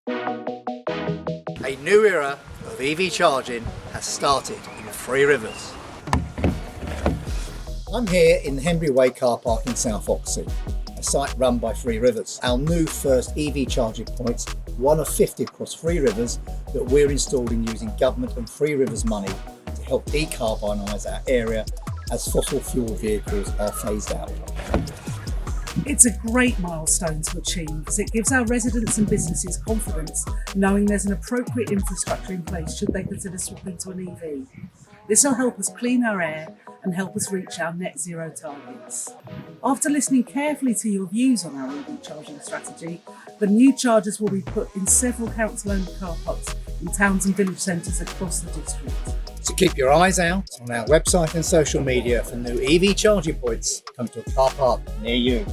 A new era of EV charging has started in Three Rivers. I'm here in the Henbury Way Car Park in South Oxhey, a site run by Three Rivers. Our new first EV charging points, one of 50 across Three Rivers, that we're installing using government and Three Rivers money to help decarbonise our area as fossil fuel vehicles are phased out. It's a great milestone to achieve as it gives our residents and businesses confidence knowing there's an appropriate infrastructure in place should they consider swapping to an EV. This will help us clean our air and help us reach our net zero targets. After listening carefully to your views on our EV charging strategy, the new chargers will be put in several council-owned car parks in towns and village centres across the district. So keep your eyes out on our website and social media for new EV charging points come to a car park near you.